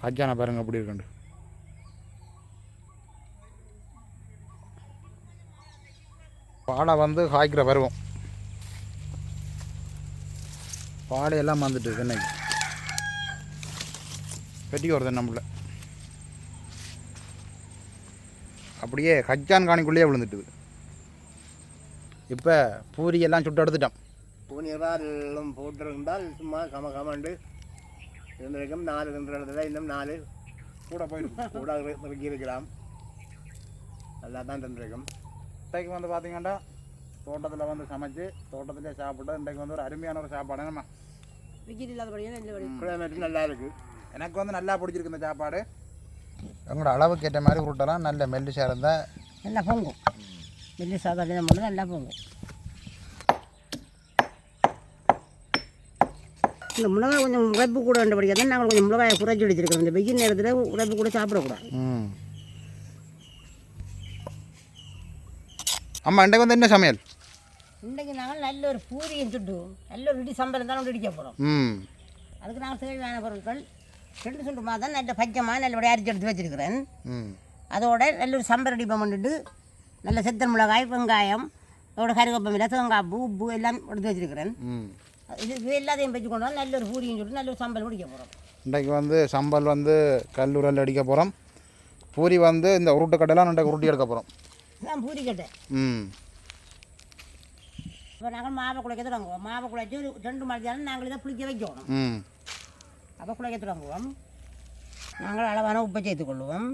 கஜானா பாருங்க அப்படி இருக்குண்டு. பாலை வந்து காய்க்கிற பருவம். பாலையெல்லாம் வந்துட்டு இன்னைக்கு பெட்டி வருது நம்மள. அப்படியே கஜான் காணிக்குள்ளேயே விழுந்துட்டுது. இப்போ பூரியெல்லாம் சுட்டு எடுத்துட்டோம். பூனியெல்லாம் போட்டிருந்தால் சும்மா கமண்டு இருந்திருக்கும். 4 இருந்த இடத்துல இன்னும் 4 கூட போயிருக்கும். கூட இறக்கி இருக்கலாம். நல்லா தான் இருந்திருக்கும். இன்றைக்கு வந்து பார்த்தீங்கன்னா தோட்டத்தில் வந்து சமைச்சு தோட்டத்திலே சாப்பிட்டு இன்றைக்கு வந்து ஒரு அருமையான ஒரு சாப்பாடு. நம்ம விஜய் இல்லாதபடியாக கிளைமேட் நல்லா இருக்குது. எனக்கு வந்து நல்லா பிடிச்சிருக்கு இந்த சாப்பாடு. எங்களோட அளவுக்கு ஏற்ற மாதிரி உருட்டலாம். நல்ல மெல்லு சேர்ந்தால் நல்லா பொங்கும். மெல்லு சாதம் போது நல்லா பொங்கும். இந்த மிளகாய் கொஞ்சம் உழைப்பு கூட வேண்டபடியாக தான் நாங்கள் கொஞ்சம் மிளகாயை குறைச்சி வச்சுருக்கோம். இந்த வெயில் நேரத்தில் உழைப்பு கூட சாப்பிடக்கூடாது. அம்மா இன்றைக்கு வந்து என்ன சமையல்? இன்றைக்கு நாங்கள் நல்ல ஒரு பூரியும் சுட்டு நல்ல ஒரு இடி சம்பளம் தான் இடிக்க போகிறோம். அதுக்கு நாங்கள் தேவையான பொருட்கள் 2 சுண்டு மாதம் நல்ல பச்சைமாக நல்லபடியாக அரிச்சு எடுத்து வச்சுருக்கிறேன். அதோட நல்ல ஒரு சம்பல் அடிப்பம் பண்ணிட்டு நல்ல செத்தல் மிளகாய், வெங்காயம், அதோட கருவேப்பமில்லை, தேங்காய் பூ, உப்பு எல்லாம் எடுத்து வச்சுருக்கிறேன். இது எல்லாத்தையும் வச்சு கொண்டு வந்து நல்ல ஒரு பூரியும் சுட்டு நல்ல ஒரு சம்பல் பிடிக்க போகிறோம். இன்றைக்கு வந்து சம்பல் வந்து கல்லூரில் அடிக்க போகிறோம். பூரி வந்து இந்த உருட்டுக்கட்டைலாம் இன்றைக்கு உருட்டி எடுக்க போகிறோம். நான் பூரி கட்டை. இப்போ நாங்கள் மாவை குழைக்க தொடங்குவோம். மாவை குழைச்சி ஒரு 2 மணி நேரம் நாங்கள் இதை புளிக்க வைக்கணும். அப்போ குழைக்க தொடங்குவோம். நாங்கள் அளவான உப்பை சேர்த்துக்கொள்வோம்.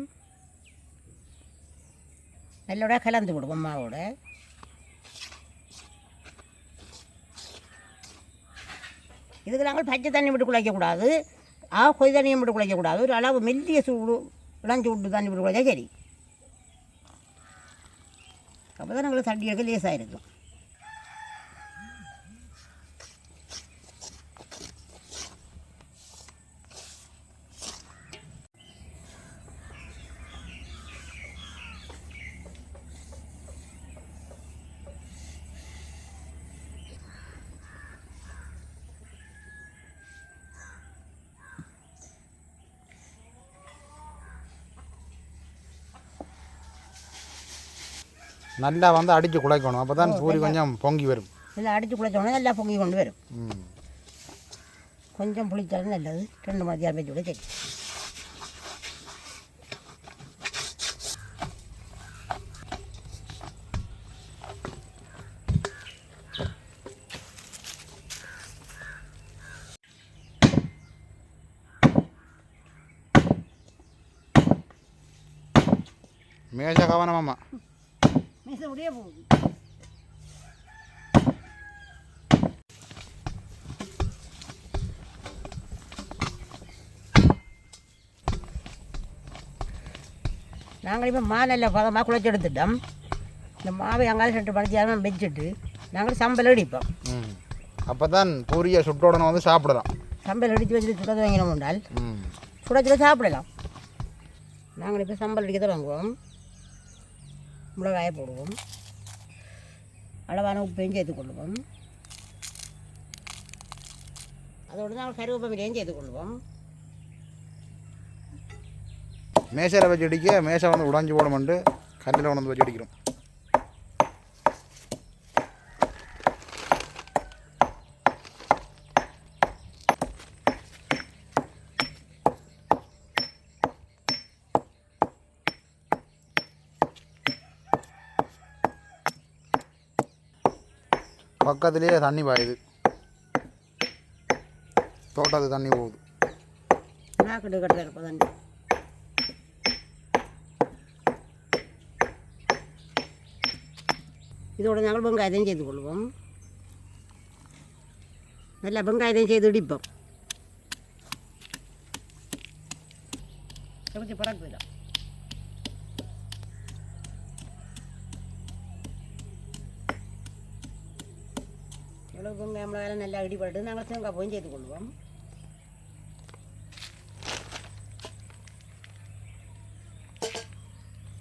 நல்லோட கலந்து விடுவோம் மாவோட. இதுக்கு நாங்கள் பச்சை தண்ணி விட்டு குழைக்கக்கூடாது. கொய் தண்ணியும் விட்டு குழைக்கக்கூடாது. ஒரு அளவு மெல்லிய சூடு இளஞ்சு விட்டு தண்ணி விட்டு குழைச்சா சரி. அப்போ தான் நாங்கள் தண்ணி எடுக்க லேசாக இருக்கும். நல்லா வந்து அடித்து குழைக்கணும். அப்போ தான் பூரி கொஞ்சம் பொங்கி வரும். இல்லை அடித்து குழைச்சோன்னா நல்லா பொங்கி கொண்டு வரும். கொஞ்சம் புளிச்சாலும் நல்லது. 2 மணி நேரம் வச்சு கூட சரி. மேஷ கவனமாம்மா. மேச முடிய போகுது. நாங்கள் இப்போ மாலை பதமாக குழைச்சி எடுத்துட்டோம். இந்த மாவை எங்காவது 2 மணி நேரம் வச்சுட்டு நாங்கள் சம்பல் அடிப்போம். அப்போ தான் பூரியை சுட்டோடனே வந்து சாப்பிடலாம். சம்பல் அடித்து வச்சுட்டு சுட வாங்கினோம் என்றால் சுட சாப்பிடலாம். நாங்கள் இப்போ சம்பல் அடிக்க தொடங்குவோம். மிளகாயை போடுவோம். அளவான உப்பையும் சேர்த்துக்கொள்வோம். அதோடு நாங்கள் கருவேப்பமிலையும் சேர்த்துக்கொள்வோம். மேசையில் வச்சு அடிக்க மேசை வந்து உடஞ்சி போடமாட்டு கல்லில் கொண்டு வந்து வச்சு அடிக்கிறோம். பக்கத்துலேயே தண்ணி பாயுது. தோட்டத்து தண்ணி போகுது. இதோட நாங்கள் வெங்காயத்தையும் செய்து கொள்வோம். நல்லா வெங்காயத்தையும் செய்து இடிப்போம். எப்படி பறக்குதான் எவ்வளோ வெங்காயம் நல்லா இடிப்பட்டு நாங்கள் தேங்காய் போயும் செய்து கொள்வோம்.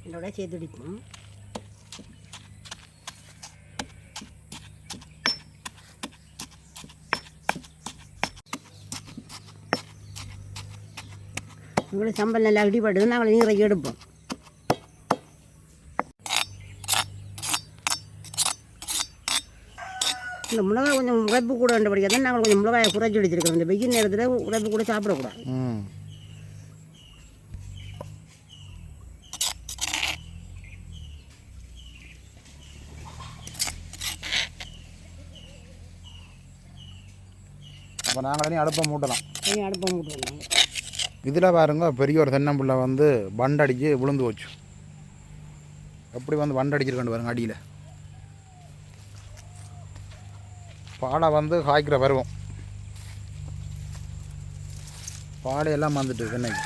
இதோட சேர்த்து இடிப்போம். உங்களுக்கு சம்பல் நல்லா இடிபடுது நாங்கள் நீரை எடுப்போம். இந்த மிளகாய் கொஞ்சம் உரைப்பு கூட வேண்டபடியாக தான் நாங்கள் கொஞ்சம் மிளகாயை குறைச்சி வச்சுருக்கோம். இந்த வெயில் நேரத்தில் உரைப்பு கூட சாப்பிடக்கூடாது. அப்போ நாங்களே அடுப்பை மூட்டலாம். அடுப்பை மூட்டலாம். இதில் பாருங்க பெரிய ஒரு தென்னம்பிள்ளை வந்து வண்டடிச்சு விழுந்து போச்சு. எப்படி வந்து வண்டடிச்சிருக்கேன் பாருங்க. அடியில் பாலை வந்து காய்க்கிற பருவம். பாலை எல்லாம் வந்துட்டு தென்னைக்கு.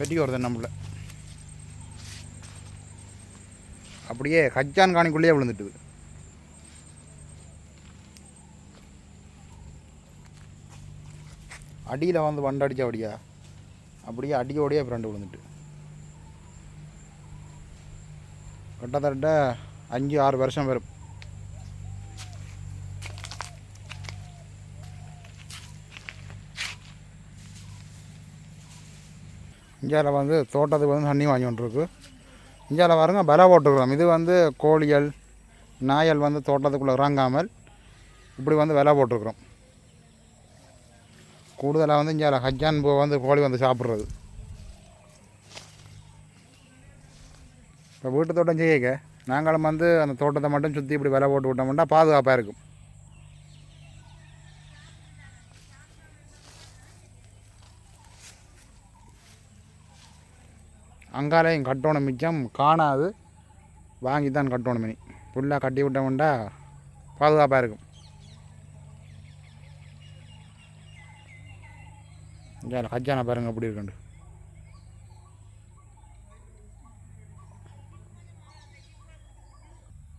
பெரிய ஒரு தென்னம்பிள்ளை அப்படியே கச்சான் காணிக்குள்ளேயே விழுந்துட்டு. அடியில் வந்து வண்டடிச்சா அப்படியே அடியோடையே ஃப்ரெண்டு விழுந்துட்டு. கிட்டத்தட்ட 5-6 வருஷம் வரும். இந்தியாவில் வந்து தோட்டத்துக்கு வந்து தண்ணி வாங்கி கொண்டிருக்கு. இந்தியாவில் பாருங்க பலை போட்டுக்கிறோம். இது வந்து கோழிகள் நாயல் வந்து தோட்டத்துக்குள்ளே இறங்காமல் இப்படி வந்து விலை போட்டுருக்குறோம். கூடுதலாக வந்து இங்கே ஹஜ்ஜான் பூ வந்து கோழி வந்து சாப்பிட்றது. இப்போ வீட்டு தோட்டம் செய்யக்க நாங்களும் வந்து அந்த தோட்டத்தை மட்டும் சுற்றி இப்படி விலை போட்டு விட்டோம்னா பாதுகாப்பாக இருக்கும். அங்காலையும் கட்டணும், மிச்சம் காணாது வாங்கி தான் கட்டணும். மினி ஃபுல்லாக கட்டி விட்டோம்னா பாதுகாப்பாக இருக்கும். இங்கே ஹஜ்ஜானை பாருங்க எப்படி இருக்குண்டு.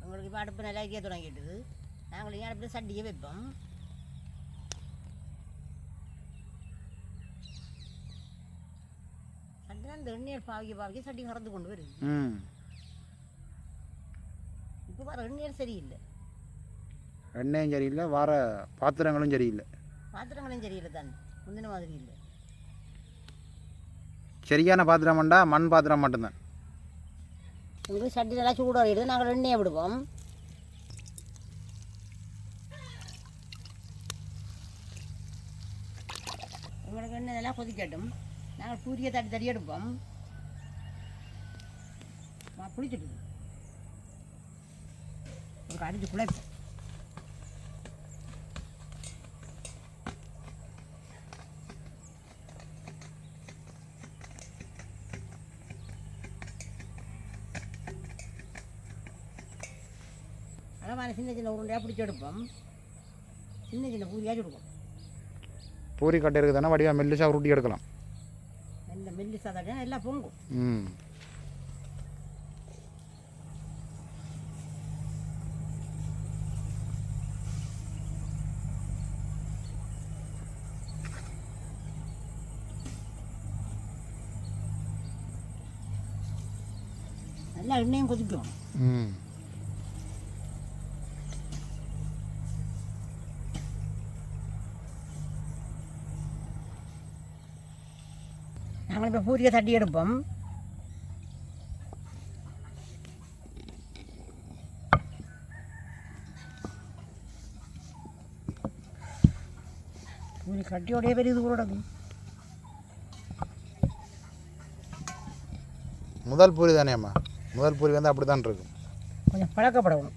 உங்களுக்கு இப்போ அடுப்பு நல்லா வைக்க தொடங்கிட்டுது. நாங்கள் இங்கே அடுப்பு சட்டியை வைப்போம். சட்டி அந்த எண்ணெய் பாவிக்க சட்டி கறந்து கொண்டு வருது. இப்போ வர எண்ணெய் சரியில்லை. எண்ணெயும் சரியில்லை, வர பாத்திரங்களும் சரியில்லை. பாத்திரங்களும் சரியில்லை தான், முந்தின மாதிரி இல்லை. சரியான பாத்திரம்ண்டா மண் பாத்திரம் மட்டும்தான். உங்களுக்கு சட்டி நல்லா சூடாக எடுத்து நாங்கள் எண்ணெயை விடுவோம். உங்களுக்கு எண்ணெய் நல்லா கொதிக்கட்டும். நாங்கள் பூரியை தட்டி எடுப்போம். புளிச்சிட்டு ஒரு அடிச்சு குழைப்போம். அளவான சின்ன சின்ன உருண்டையாக பிடிச்சி எடுப்போம். சின்ன சின்ன பூரியாக எடுப்போம். பூரி கட்டை இருக்குது தானே வடிவாக மெல்லிசாக உருட்டி எடுக்கலாம். நல்ல மெல்லிசாக தான் எல்லாம் பொங்கும். நல்லா எண்ணெயும் கொதிக்கும். நாங்கள் இப்போ பூரியை தட்டி எடுப்போம். பூரி கட்டியோடைய பெரிய இது கூட முதல் பூரி தானே அம்மா? முதல் பூரி வந்து அப்படி தான் இருக்கும். கொஞ்சம் பழக்கப்படணும்.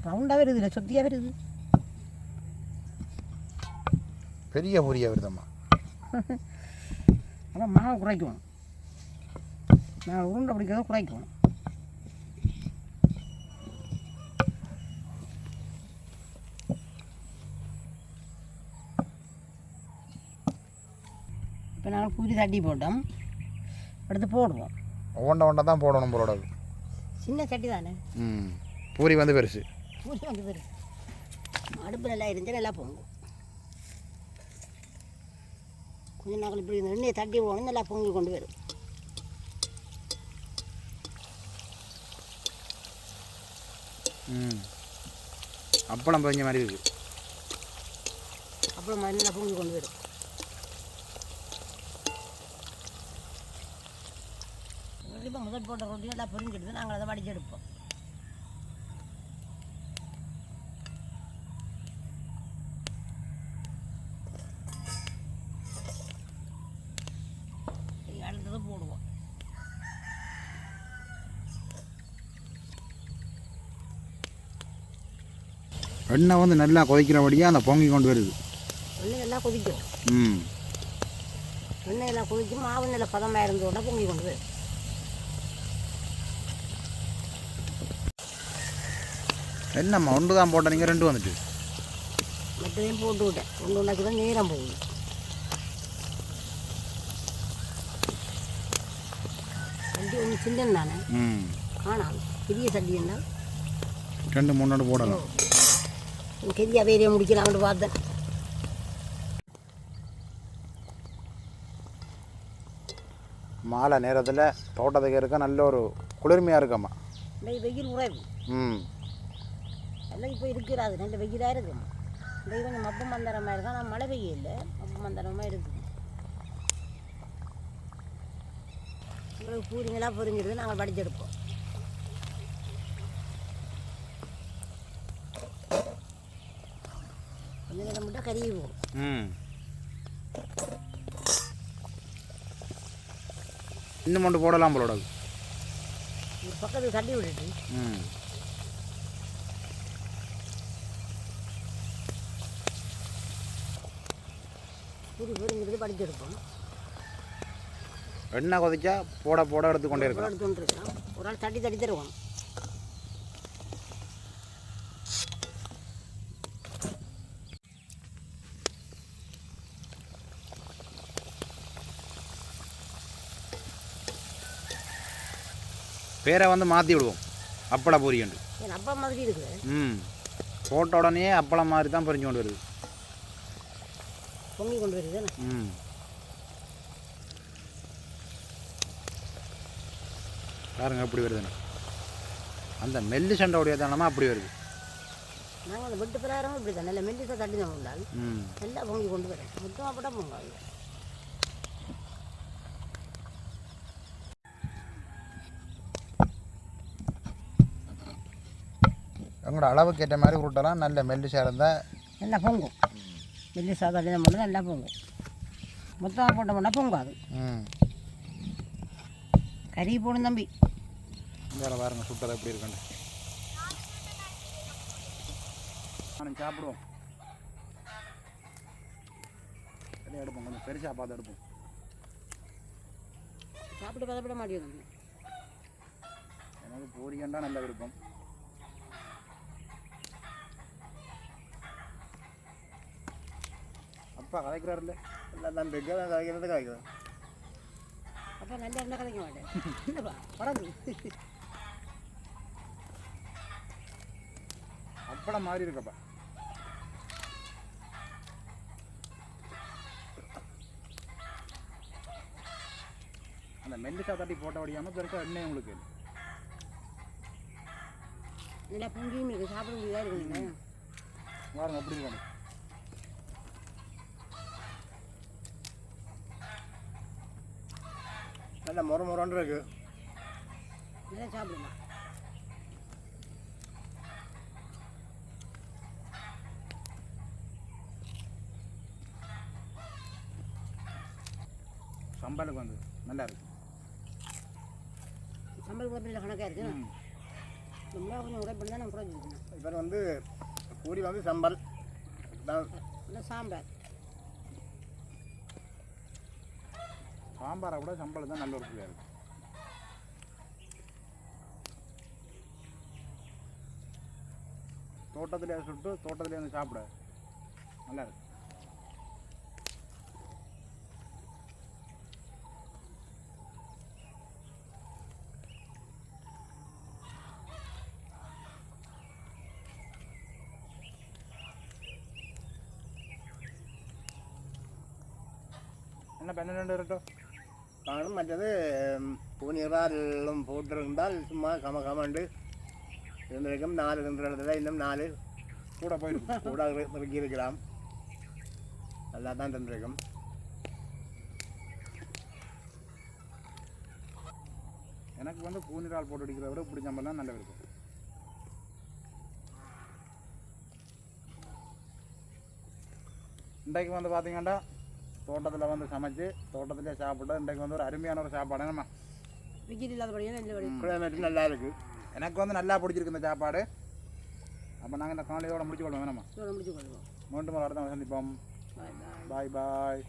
ரவுண்டாக வருது, இல்லை சொத்தியாக வருது. பெரிய பூரியாக வருதம்மா. ஆனால் மாவு குறைக்கணும். நான் உருண்டை பிடிக்கிறத குறைக்கணும். இப்போ நாங்கள் பூரி தட்டி போட்டோம், அடுத்து போடுவோம். ஒவ்வொன்றை தான் போடணும் போட. சின்ன சட்டி தானே. பூரி வந்து பெருசு. பூரி வந்து பெருசு. அடுப்பு நல்லா இருந்தால் நல்லா பொங்கும். கொஞ்சம் நாங்கள் இப்படி இந்த எண்ணெயை தட்டி போகணும், நல்லா பொங்கி கொண்டு வரும். அப்பளம் பதிஞ்ச மாதிரி இருக்குது. அப்புறம் நல்லா பொங்கி கொண்டு வரும். இப்போ முதல் போட்ட ரொட்டி நல்லா பொரிஞ்சிடுது. நாங்கள் அதை வடிச்சு எடுப்போம். அடுத்தது போடுவோம். எண்ணெய் வந்து நல்லா கொதிக்கிறபடியாக அந்த பொங்கி கொண்டு வருது. எண்ணெய் எல்லாம் கொதிக்கும். ம் எண்ணெய் எல்லாம் கொதிக்கும். மாவு நல்ல பதமாக இருந்தோடனே பொங்கி கொண்டு வரும். என்னம்மா ஒன்று தான் போட்ட நீங்கள் 2 வந்துட்டு? மற்றதையும் போட்டு விட்டேன். ஒன்று ஒன்றாக்கி தான் நேரம் போகுது. சட்டி ஒன்று சின்னம் தானே. ம் ஆனால் பெரிய சட்டி என்ன 2 3 போடலாம். கெதியாக வேறையை முடிக்கலாம்னு பார்த்தேன். மாலை நேரத்தில் தோட்டத்துக்கு இருக்க நல்ல ஒரு குளிர்மையாக இருக்கம்மா. வெயில் உறைவு. ம் எல்லாம் இப்போ இருக்கிறாது. நல்ல வெயிலாக இருக்கும். இந்த கொஞ்சம் மப்பு மந்தரமாக இருக்கும். ஆனால் மழை பெய்ய இல்லை. மப்பு மந்தரமாக இருக்குது. உங்களுக்கு பூரிங்களாக பொரிஞ்சிடுது. நாங்கள் வடிச்செடுப்போம். கொஞ்சம் நேரம் மட்டும் கருகி போகும். ம் இன்னும் மட்டும் போடலாம் போலோட. ஒரு பக்கத்துக்கு தள்ளி விட்டுட்டு ம் பூரி பொரிஞ்சிடுது. வடிச்செடுப்போம். எண்ணெய் கொதிச்சா போட போட எடுத்துக்கொண்டே இருக்கலாம். எடுத்துட்டு இருக்கலாம். ஒரு ஆள் தட்டி தட்டி தருவோம். பேரை வந்து மாற்றி விடுவோம். அப்பள பொரியண்டு. என் அப்பா மாதிரி இருக்குது. ம் போட்ட உடனே அப்பளம் மாதிரி தான் பொரிஞ்சு கொண்டு வருது. பொங்கி கொண்டு வருது. ம் பாருங்க எப்படி வருதுன்னு. அந்த மெல்லி சண்டையுடைய தானமா அப்படி வருது. நாங்கள் அந்த வெட்டு பிரகாரம் இப்படி தான் நல்ல மெல்லிசாக தட்டி தான் உண்டால் நல்லா பொங்கி கொண்டு வரோம். மொத்தமாக போட்டால் பொங்காது. உங்களோட அளவுக்கு ஏற்ற மாதிரி உருட்டலாம். நல்ல மெல்லிசாக இருந்தால் நல்லா பொங்கும். மெல்லிசாக தட்டி தான் போட்டால் நல்லா பொங்கும். மொத்தமாக போட்டோம்னா பொங்காது. ம் கறி போடும் தம்பி. வேறு பாருங்க சுட்டதை எப்படி இருக்குன்னு. நான் சாப்பிடுவோம். எடுப்போம். கொஞ்சம் பெருசாக பார்த்து எடுப்போம். சாப்பிட்டு பதப்பட மாட்டேங்குது. எனக்கு பூரியண்டா நல்ல விருப்பம். அப்பா கதைக்கிறாருல்ல. எல்லாம் தான் கதைக்கிறது கதைக்கிறேன். அப்போ நல்லா இருந்தால் கதைக்க மாட்டேன். இல்லைப்பா பறந்து அப்பளம் மாதிரி இருக்கப்பா. அந்த மெல்லிசா தட்டி போட்ட வடியாமல் பெருசாக எண்ணெய் உங்களுக்கு நல்லா பொங்கியும் இருக்குது. சாப்பிட முடியாத இருக்குங்க. பாருங்க எப்படி இருக்காங்க. நல்லா முறை இருக்கு. நல்லா சாப்பிடலாம். சம்பளுக்கு வந்து நல்லா இருக்கு. சம்பளுக்கு எப்படி கணக்காக இருக்குது. ரொம்ப கொஞ்சம் உடைப்படி தான் நான் குறைஞ்சிருக்கேன். இப்போ வந்து பூரி வந்து சம்பல் இல்லை சாம்பார். சாம்பாரை விட சம்பளம் தான் நல்ல ஒரு பிள்ளையாக இருக்குது. தோட்டத்திலே சுட்டு தோட்டத்திலே வந்து சாப்பிட நல்லா இருக்கு. என்ன 12 இருக்கட்டும். காணும். மற்றது பூனியெல்லாம் போட்டிருந்தால் சும்மா கமண்டு இருந்திருக்கும். 4 இடத்துல இன்னும் 4 கூட போயிருக்கும். கூட இறக்கி இருக்கலாம், நல்லா தான் தந்திருக்கும். எனக்கு வந்து கூனிரால் போட்டு அடிக்கிறத விட இப்படி சம்பளம் நல்லா இருக்கும். இன்றைக்கு வந்து பார்த்தீங்கன்னா தோட்டத்தில் வந்து சமைச்சு தோட்டத்திலே சாப்பிட்டு இன்றைக்கு வந்து ஒரு அருமையான ஒரு சாப்பாடு நம்ம விக்கெட் இல்லாதபடியாக நல்ல கிளைமேட் நல்லா இருக்குது. எனக்கு வந்து நல்லா பிடிச்சிருக்கு இந்த சாப்பாடு. அப்போ நாங்கள் இந்த காலையோட முடிச்சு கொள்வோம். நம்ம முடிச்சு கொள்வோம். மீண்டும் ஒரு அடுத்த சந்திப்போம். பாய் பாய். பாய் பாய்.